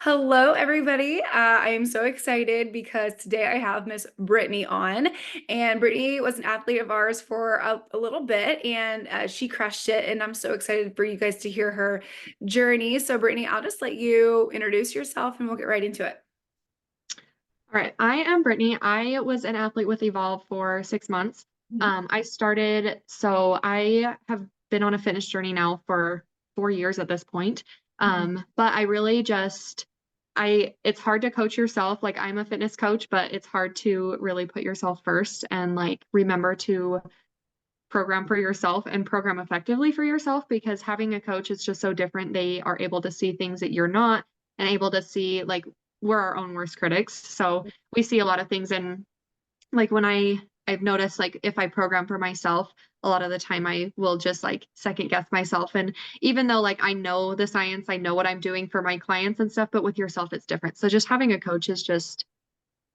Hello, everybody. I am so excited because today I have Miss Brittany on, and Brittany was an athlete of ours for a little bit, and she crushed it. And I'm so excited for you guys to hear her journey. So, Brittany, I'll just let you introduce yourself, and we'll get right into it. All right, I am Brittany. I was an athlete with Evolve for 6 months. Mhm. I have been on a fitness journey now for 4 years at this point. Mhm. But I really it's hard to coach yourself. Like I'm a fitness coach, but it's hard to really put yourself first and like remember to program for yourself and program effectively for yourself because having a coach is just so different. They are able to see things that you're not and able to see like we're our own worst critics. So we see a lot of things and like I've noticed like if I program for myself, a lot of the time I will just like second guess myself. And even though like I know the science, I know what I'm doing for my clients and stuff, but with yourself it's different. So just having a coach is just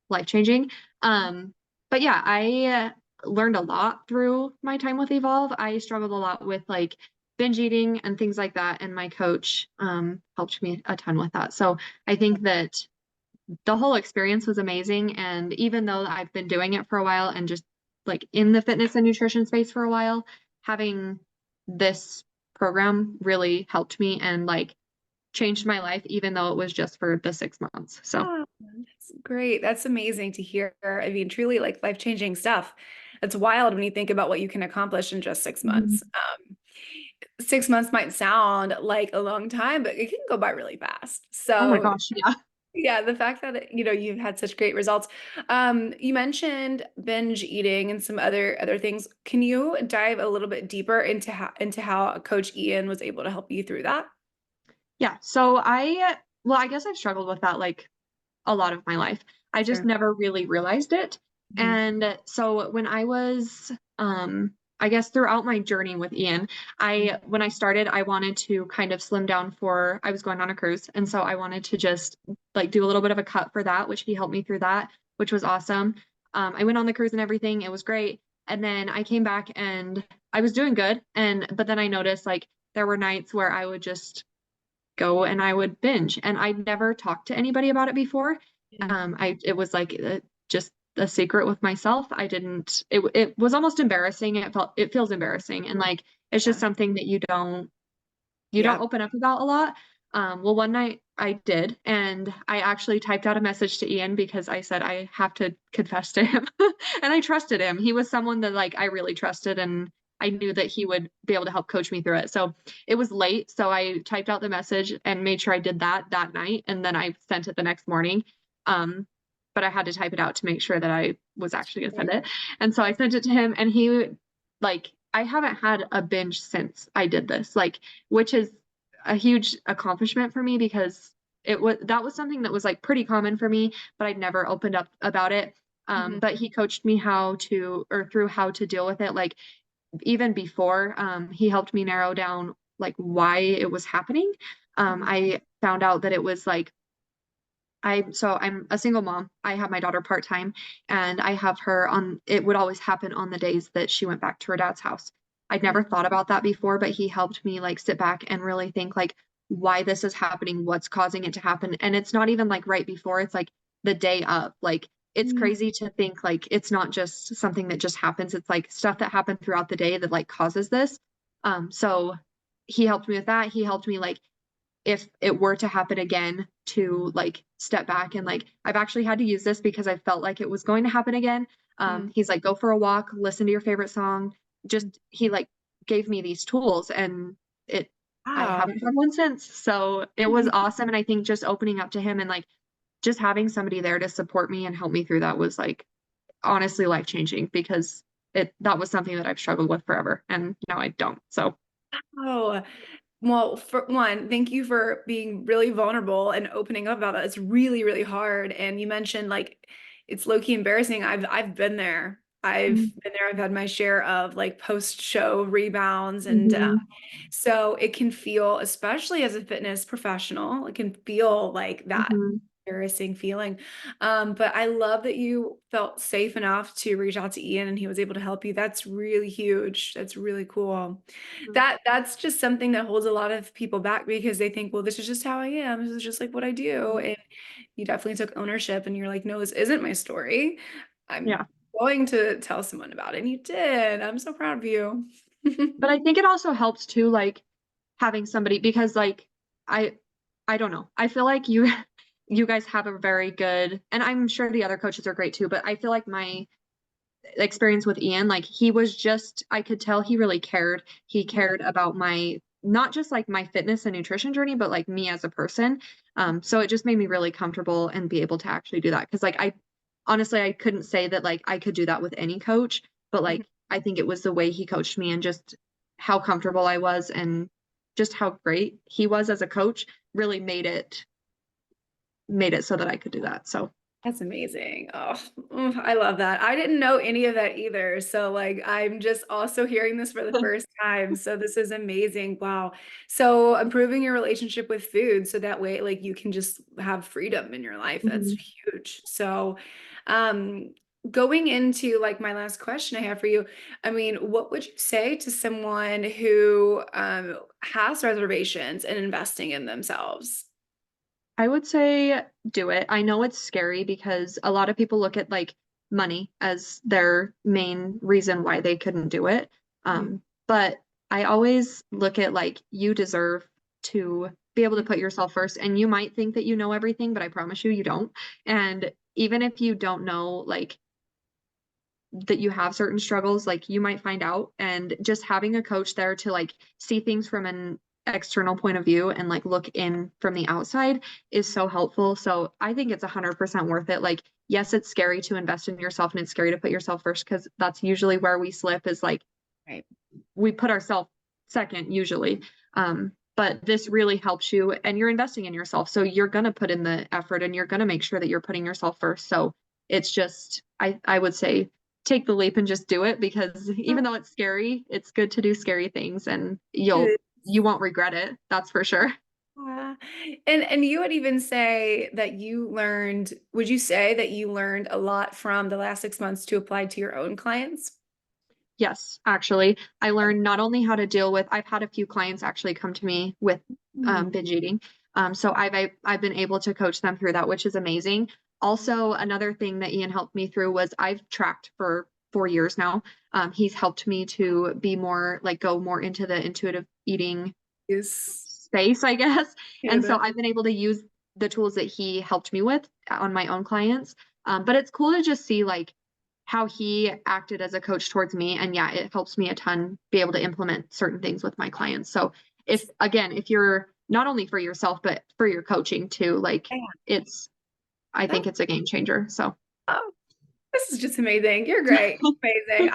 life changing. But yeah, I learned a lot through my time with Evolve. I struggled a lot with like binge eating and things like that, and my coach helped me a ton with that. So I think that the whole experience was amazing. And even though I've been doing it for a while and just like in the fitness and nutrition space for a while, having this program really helped me and like changed my life, even though it was just for the 6 months. So. Oh, that's great. That's amazing to hear. I mean, truly like life-changing stuff. It's wild when you think about what you can accomplish in just 6 months. Mhm. 6 months might sound like a long time, but it can go by really fast. Oh my So gosh, yeah. yeah, the fact that you've had such great results. You mentioned binge eating and some other things. Can you dive a little bit deeper into how Coach Ian was able to help you through that? Yeah. Well, I guess I've struggled with that like a lot of my life. I just Sure. never really realized it. Mhm. And so when I was, I guess throughout my journey with Ian, when I started, I wanted to kind of slim down I was going on a cruise. And so I wanted to just like do a little bit of a cut for that, which he helped me through that, which was awesome. I went on the cruise and everything. It was great. And then I came back and I was doing good. But then I noticed like there were nights where I would just go and I would binge. And I'd never talked to anybody about it before. Yeah. It was like just a secret with myself. I didn't. It was almost embarrassing. It feels embarrassing, and like it's just Yeah. something that you don't Yeah. open up about a lot. Well, one night I did, and I actually typed out a message to Ian because I said I have to confess to him, and I trusted him. He was someone that like I really trusted, and I knew that he would be able to help coach me through it. So it was late, so I typed out the message and made sure I did that night, and then I sent it the next morning. Um, but I had to type it out to make sure that I was actually gonna send it. And so I sent it to him, and he like I haven't had a binge since I did this. Like which is a huge accomplishment for me because that was something that was like pretty common for me, but I'd never opened up about it. Mhm. But he coached me through how to deal with it. Like even before, he helped me narrow down like why it was happening. Mhm. I found out that it was like I'm a single mom. I have my daughter part-time and I have her on it would always happen on the days that she went back to her dad's house. I'd never Mhm. thought about that before, but he helped me like sit back and really think like why this is happening, what's causing it to happen. And it's not even like right before, it's like the day of. Like it's Mhm. crazy to think like it's not just something that just happens. It's like stuff that happened throughout the day that like causes this. So he helped me with that. He helped me like if it were to happen again to like step back and like I've actually had to use this because I felt like it was going to happen again. Mhm. He's like, go for a walk, listen to your favorite song. Just he like gave me these tools and it I Wow. haven't had one since. So it was Mhm. awesome. And I think just opening up to him and like just having somebody there to support me and help me through that was like honestly life changing because it that was something that I've struggled with forever and now I don't. So Oh, well, for one, thank you for being really vulnerable and opening up about that. It's really, really hard. And you mentioned like it's low-key embarrassing. I've been there. I've been there. I've had my share of like post-show rebounds, and Mhm. so it can feel, especially as a fitness professional, it can feel like that Mhm. embarrassing feeling. But I love that you felt safe enough to reach out to Ian and he was able to help you. That's really huge. That's really cool. Mhm. That's just something that holds a lot of people back because they think, well, this is just how I am. This is just like what I do. Mhm. And you definitely took ownership and you're like, no, this isn't my story. I'm Yeah. going to tell someone about it. And you did. I'm so proud of you. But I think it also helps too, like having somebody because like I I don't know. I feel like you you guys have a very good, and I'm sure the other coaches are great too, but I feel like my experience with Ian, like he was just, I could tell he really cared. He cared about my, not just like my fitness and nutrition journey, but like me as a person. So it just made me really comfortable and be able to actually do that. Cause like I honestly, I couldn't say that like I could do that with any coach, but like I think it was the way he coached me and just how comfortable I was and just how great he was as a coach really made it so that I could do that. So That's amazing. Oh, I love that. I didn't know any of that either. So like I'm just also hearing this for the first time. So this is amazing. Wow. So improving your relationship with food so that way like you can just have freedom in your life. That's Mhm. huge. So um going into like my last question I have for you. I mean, what would you say to someone who has reservations and investing in themselves? I would say do it. I know it's scary because a lot of people look at like money as their main reason why they couldn't do it. Mhm. But I always look at like you deserve to be able to put yourself first. And you might think that you know everything, but I promise you, you don't. And even if you don't know, like that you have certain struggles, like you might find out. And just having a coach there to like see things from an external point of view and like look in from the outside is so helpful. So I think it's 100% worth it. Like, yes, it's scary to invest in yourself and it's scary to put yourself first because that's usually where we slip is like Right. we put ourselves second usually. But this really helps you and you're investing in yourself. So you're going to put in the effort and you're going to make sure that you're putting yourself first. So it's just, I would say take the leap and just do it because even though it's scary, it's good to do scary things and you won't regret it. That's for sure. Yeah. And you would even say that you learned, would you say that you learned a lot from the last 6 months to apply to your own clients? Yes, actually, I learned not only how to deal with, I've had a few clients actually come to me with Mm. binge eating. So I've been able to coach them through that, which is amazing. Also, another thing that Ian helped me through was I've tracked for 4 years now. He's helped me to be more like go more into the intuitive eating Yes. space, I guess. Hear And so that. I've been able to use the tools that he helped me with on my own clients. But it's cool to just see like how he acted as a coach towards me. And yeah, it helps me a ton be able to implement certain things with my clients. So if again, if you're not only for yourself, but for your coaching too, like Yeah. it's, I think That's it's a game changer. So oh, this is just amazing. You're great. Amazing.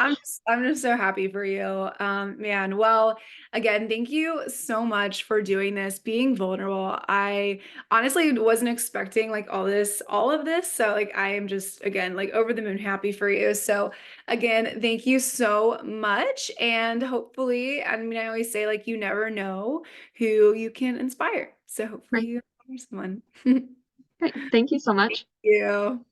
I'm just so happy for you. Man. Well, again, thank you so much for doing this, being vulnerable. I honestly wasn't expecting like all of this. So like I am just again like over the moon happy for you. So again, thank you so much. And hopefully, I mean, I always say like you never know who you can inspire. So hopefully great. you inspire someone. Thank Great. Thank you so much. you.